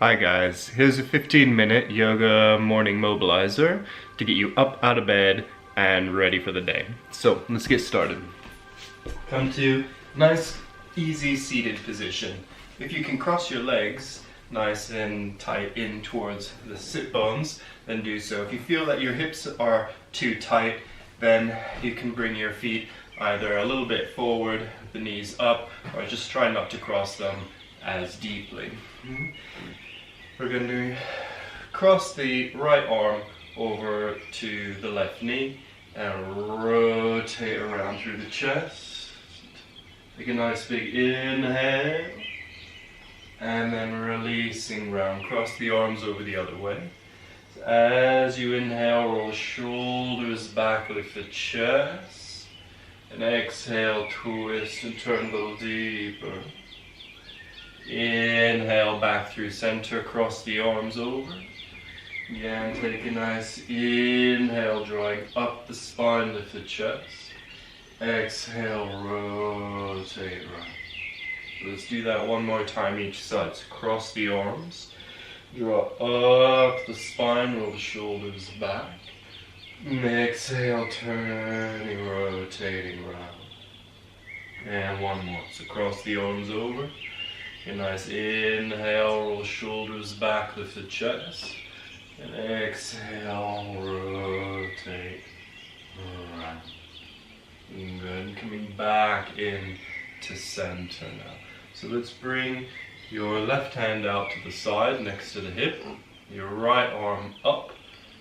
Hi guys, here's a 15-minute yoga morning mobilizer to get you up out of bed and ready for the day. So let's get started. Come to nice, easy seated position. If you can cross your legs nice and tight in towards the sit bones, then do so. If you feel that your hips are too tight, then you can bring your feet either a little bit forward, the knees up, or just try not to cross them as deeply. We're going to cross the right arm over to the left knee and rotate around through the chest. Take a nice big inhale and then releasing round. Cross the arms over the other way. So as you inhale, roll shoulders back, lift the chest. And exhale, twist and turn a little deeper. Inhale back through center, cross the arms over. Again, take a nice inhale, drawing up the spine, lift the chest. Exhale, rotate around. Let's do that one more time each side. So cross the arms, draw up the spine, roll the shoulders back. Exhale, turning, rotating around. And one more. So cross the arms over. A nice inhale, roll the shoulders back, lift the chest. And exhale, rotate around. Good. Coming back in to center now. So let's bring your left hand out to the side next to the hip. Your right arm up.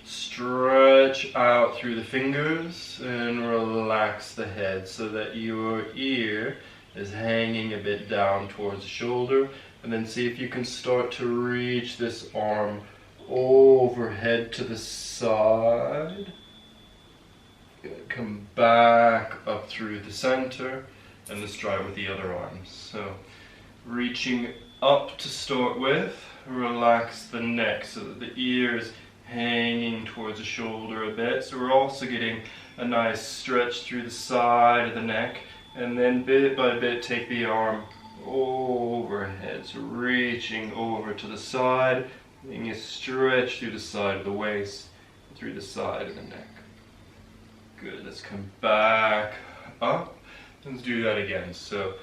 Stretch out through the fingers and relax the head so that your ear is hanging a bit down towards the shoulder, and then see if you can start to reach this arm overhead to the side. Good. Come back up through the center, and let's try it with the other arms. So reaching up to start with, relax the neck so that the ear is hanging towards the shoulder a bit. So we're also getting a nice stretch through the side of the neck. And then bit by bit take the arm overhead, so reaching over to the side, and you stretch through the side of the waist, through the side of the neck. Good, let's come back up. Let's do that again. So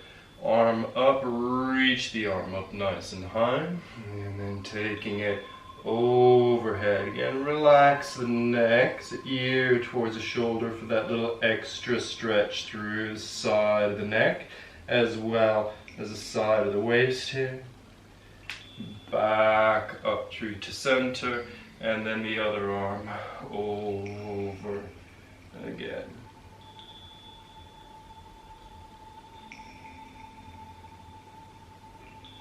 arm up, reach the arm up nice and high, and then taking it overhead. Again, relax the neck, so ear towards the shoulder for that little extra stretch through the side of the neck, as well as the side of the waist here. Back up through to center, and then the other arm over again.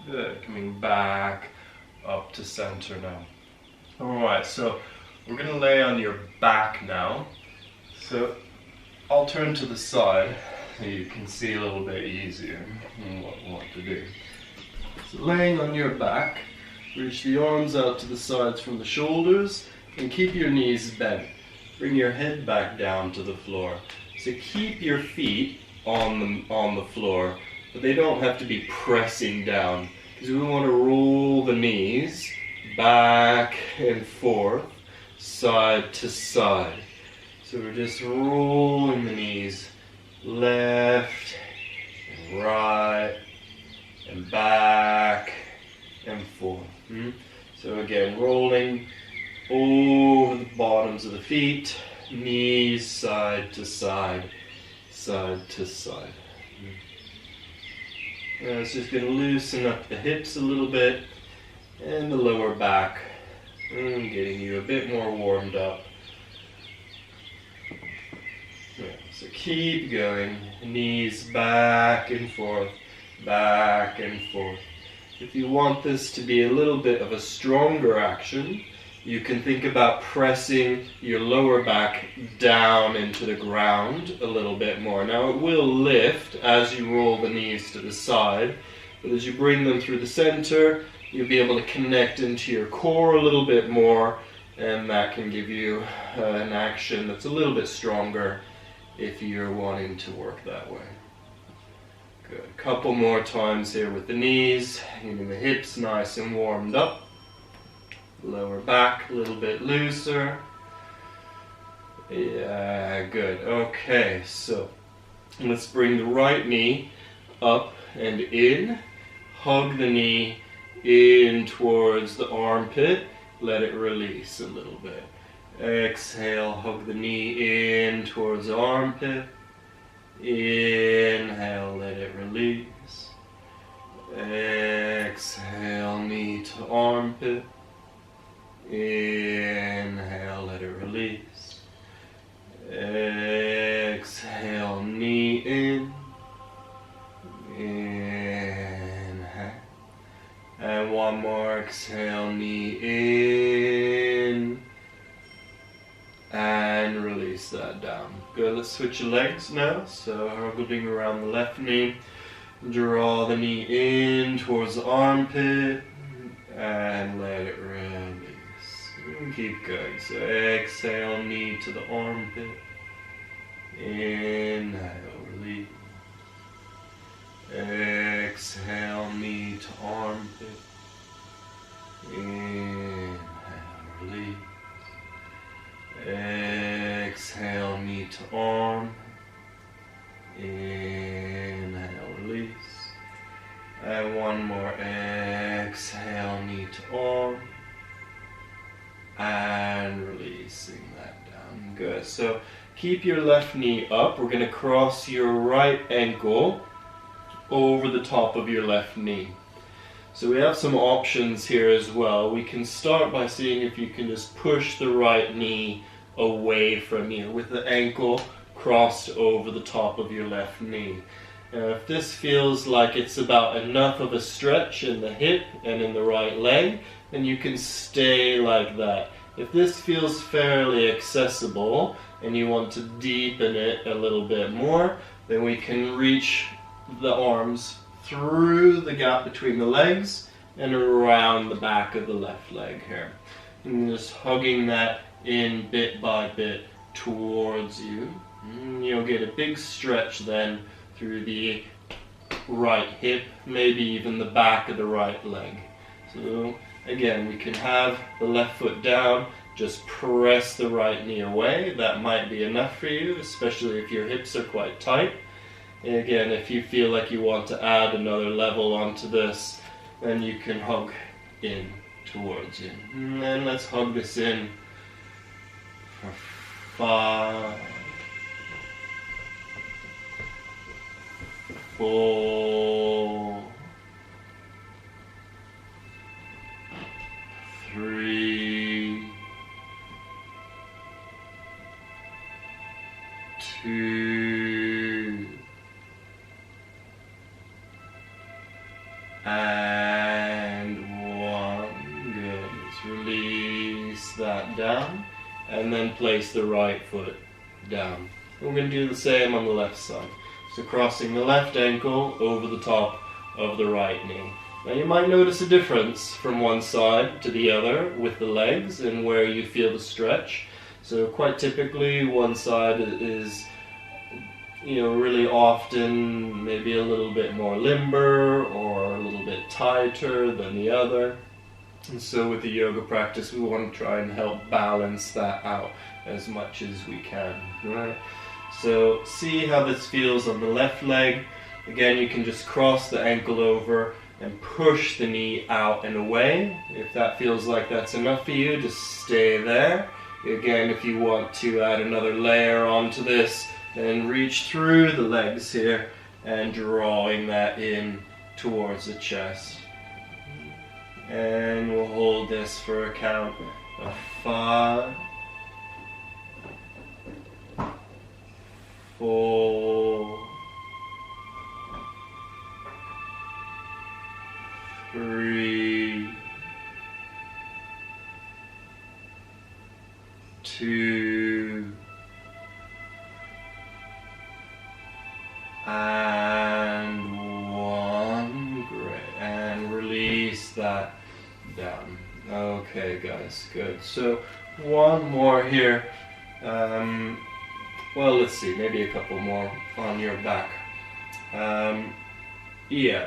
Good, coming back up to center now. Alright, so we're going to lay on your back now. So I'll turn to the side so you can see a little bit easier what to do. So laying on your back, reach the arms out to the sides from the shoulders and keep your knees bent. Bring your head back down to the floor. So keep your feet on the floor, but they don't have to be pressing down, because we want to roll the knees back and forth, side to side. So we're just rolling the knees left and right and back and forth. So again, rolling over the bottoms of the feet, knees side to side, side to side. It's just going to loosen up the hips a little bit and the lower back, and getting you a bit more warmed up. Yeah, so keep going, knees back and forth, back and forth. If you want this to be a little bit of a stronger action, you can think about pressing your lower back down into the ground a little bit more. Now it will lift as you roll the knees to the side, but as you bring them through the center, you'll be able to connect into your core a little bit more, and that can give you an action that's a little bit stronger if you're wanting to work that way. Good. Couple more times here with the knees, getting the hips nice and warmed up. Lower back a little bit looser. Yeah, good. Okay, so let's bring the right knee up and in. Hug the knee in towards the armpit. Let it release a little bit. Exhale, hug the knee in towards the armpit. Inhale, let it release. Exhale, knee to armpit. Inhale, let it release. Exhale, knee in. Inhale. And one more. Exhale, knee in. And release that down. Good, let's switch your legs now. So holding around the left knee. Draw the knee in towards the armpit. And let it release. And keep going. So exhale, knee to the armpit. Inhale, release. Exhale, knee to armpit. Inhale, release. Exhale, knee to arm. Inhale, release. And one more. Exhale, knee to arm. And releasing that down. Good. So keep your left knee up. We're going to cross your right ankle over the top of your left knee. So we have some options here as well. We can start by seeing if you can just push the right knee away from you with the ankle crossed over the top of your left knee. Now if this feels like it's about enough of a stretch in the hip and in the right leg, then you can stay like that. If this feels fairly accessible and you want to deepen it a little bit more, then we can reach the arms through the gap between the legs and around the back of the left leg here. And just hugging that in bit by bit towards you. And you'll get a big stretch then through the right hip, maybe even the back of the right leg. So again, we can have the left foot down, just press the right knee away. That might be enough for you, especially if your hips are quite tight. And again, if you feel like you want to add another level onto this, then you can hug in towards you. And then let's hug this in for 5, 4, 3, 2, and 1. Good. Let's release that down and then place the right foot down. And we're going to do the same on the left side. So crossing the left ankle over the top of the right knee. Now you might notice a difference from one side to the other with the legs and where you feel the stretch. So quite typically one side is, really often maybe a little bit more limber or a little bit tighter than the other. And so with the yoga practice, we want to try and help balance that out as much as we can, right? So see how this feels on the left leg. Again, you can just cross the ankle over and push the knee out and away. If that feels like that's enough for you, just stay there. Again, if you want to add another layer onto this, then reach through the legs here and drawing that in towards the chest. And we'll hold this for a count of 5, 4, 3, 2, and 1. Great. And release that down. Okay, guys, good. So one more here. Well, let's see, maybe a couple more on your back.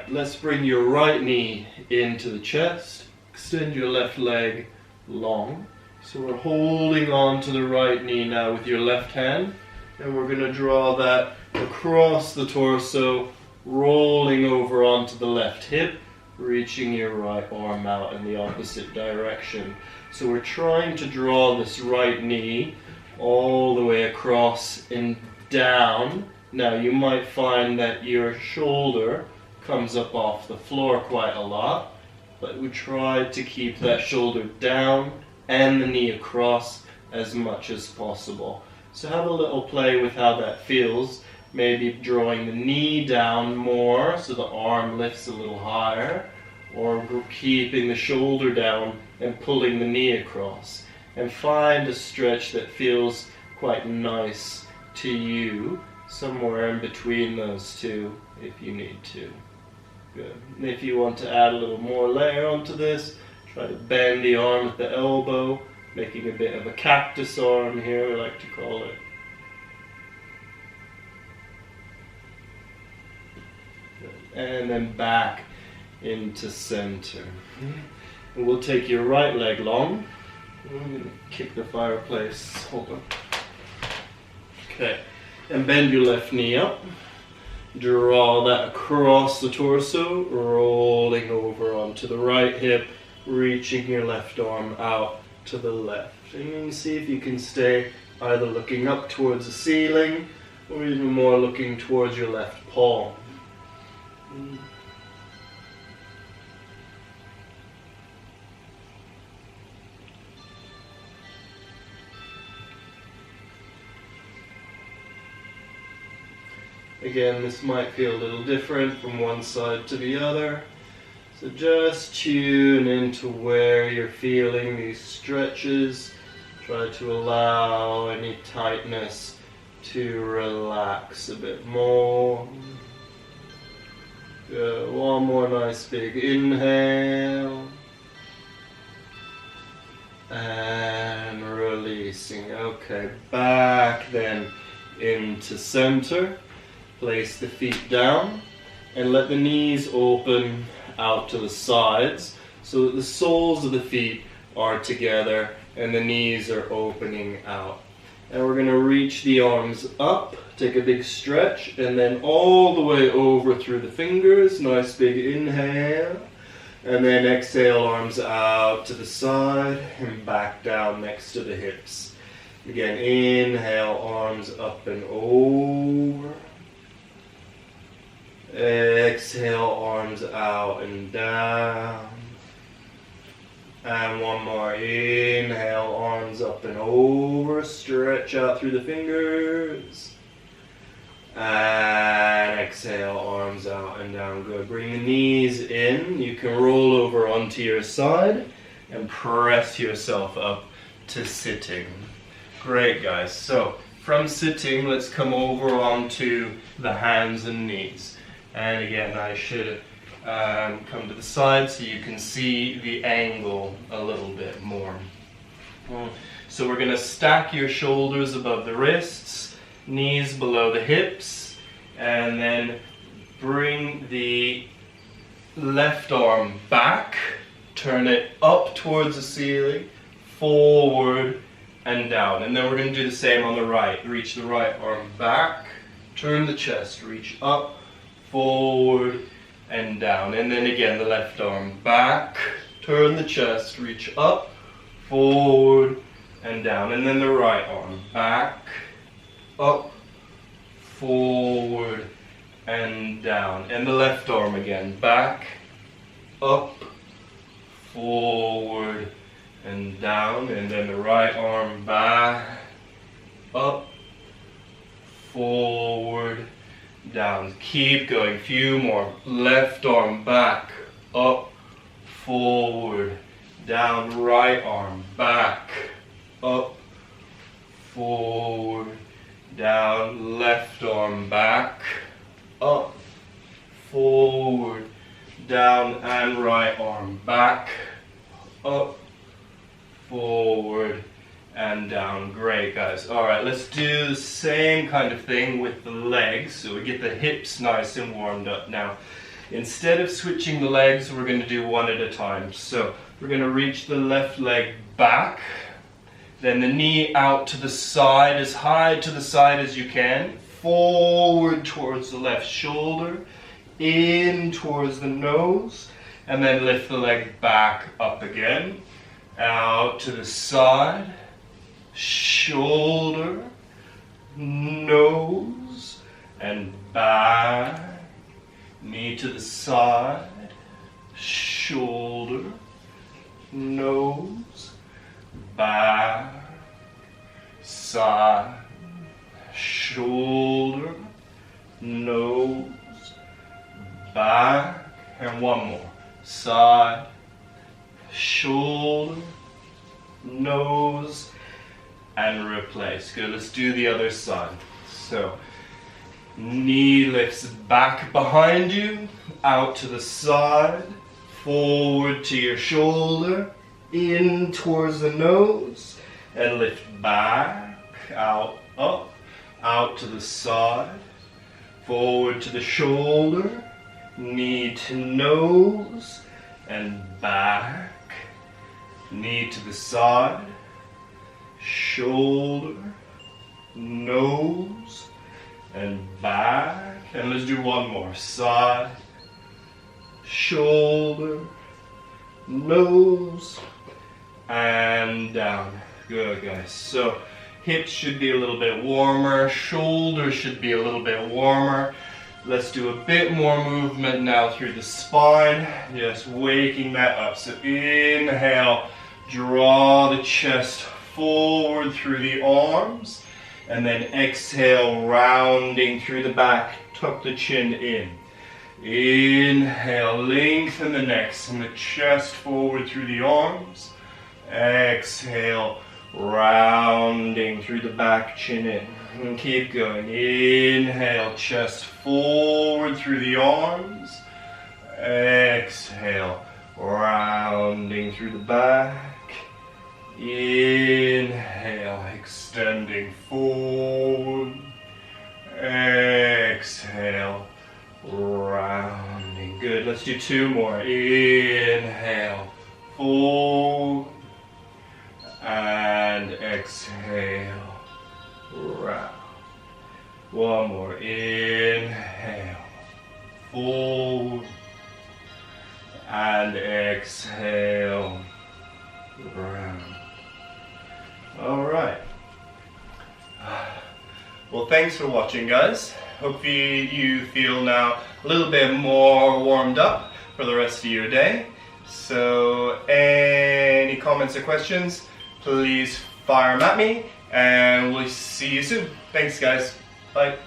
Let's bring your right knee into the chest. Extend your left leg long. So we're holding on to the right knee now with your left hand, and we're going to draw that across the torso, rolling over onto the left hip, reaching your right arm out in the opposite direction. So we're trying to draw this right knee all the way across and down. Now you might find that your shoulder comes up off the floor quite a lot, but we try to keep that shoulder down and the knee across as much as possible. So have a little play with how that feels. Maybe drawing the knee down more so the arm lifts a little higher, or keeping the shoulder down and pulling the knee across. And find a stretch that feels quite nice to you, somewhere in between those two if you need to. Good. And if you want to add a little more layer onto this, try to bend the arm at the elbow, making a bit of a cactus arm here, we like to call it. Good. And then back into center. And we'll take your right leg long. I'm going to kick the fireplace. Hold on. Okay. And bend your left knee up. Draw that across the torso, rolling over onto the right hip, reaching your left arm out to the left. And you can see if you can stay either looking up towards the ceiling or even more looking towards your left palm. Again, this might feel a little different from one side to the other. So just tune into where you're feeling these stretches. Try to allow any tightness to relax a bit more. Good. One more nice big inhale. And releasing. Okay, back then into center. Place the feet down and let the knees open out to the sides so that the soles of the feet are together and the knees are opening out. And we're going to reach the arms up, take a big stretch, and then all the way over through the fingers. Nice big inhale. And then exhale, arms out to the side and back down next to the hips. Again, inhale, arms up and over. Exhale, arms out and down. And one more. Inhale, arms up and over. Stretch out through the fingers. And exhale, arms out and down. Good. Bring the knees in. You can roll over onto your side and press yourself up to sitting. Great, guys. So from sitting, let's come over onto the hands and knees. And again, I should come to the side so you can see the angle a little bit more. So we're going to stack your shoulders above the wrists, knees below the hips, and then bring the left arm back, turn it up towards the ceiling, forward and down. And then we're going to do the same on the right. Reach the right arm back, turn the chest, reach up, forward and down. And then again, the left arm back, turn the chest, reach up, forward and down. And then the right arm back, up, forward and down. And the left arm again, back, up, forward and down. And then the right arm back, up, forward, down. Keep going. Few more. Left arm back, up, forward, down. Right arm back, up, forward, down. Left arm back, up, forward, down. And right arm back, up, forward, and down. Great, guys. All right, let's do the same kind of thing with the legs. So we get the hips nice and warmed up now. Instead of switching the legs, we're going to do one at a time. So we're going to reach the left leg back, then the knee out to the side, as high to the side as you can, forward towards the left shoulder, in towards the nose, and then lift the leg back up again, out to the side, shoulder, nose, and back, knee to the side, shoulder, nose, back, side, shoulder, nose, back, and one more. Side, shoulder, nose, and replace. Good, let's do the other side. So, knee lifts back behind you, out to the side, forward to your shoulder, in towards the nose, and lift back, out, up, out to the side, forward to the shoulder, knee to nose, and back, knee to the side, shoulder, nose, and back. And let's do one more. Side, shoulder, nose, and down. Good, guys. So hips should be a little bit warmer, shoulders should be a little bit warmer. Let's do a bit more movement now through the spine, just waking that up. So inhale, draw the chest forward through the arms, and then exhale, rounding through the back, tuck the chin in. Inhale, lengthen the neck, and the chest forward through the arms. Exhale, rounding through the back, chin in. And keep going. Inhale, chest forward through the arms. Exhale, rounding through the back. Inhale, extending forward. Exhale, rounding. Good. Let's do two more. Inhale, forward. And exhale, round. One more. Inhale, forward. And exhale, round. All right. Well, thanks for watching, guys. Hopefully you feel now a little bit more warmed up for the rest of your day. So any comments or questions, please fire them at me, and we'll see you soon. Thanks, guys. Bye.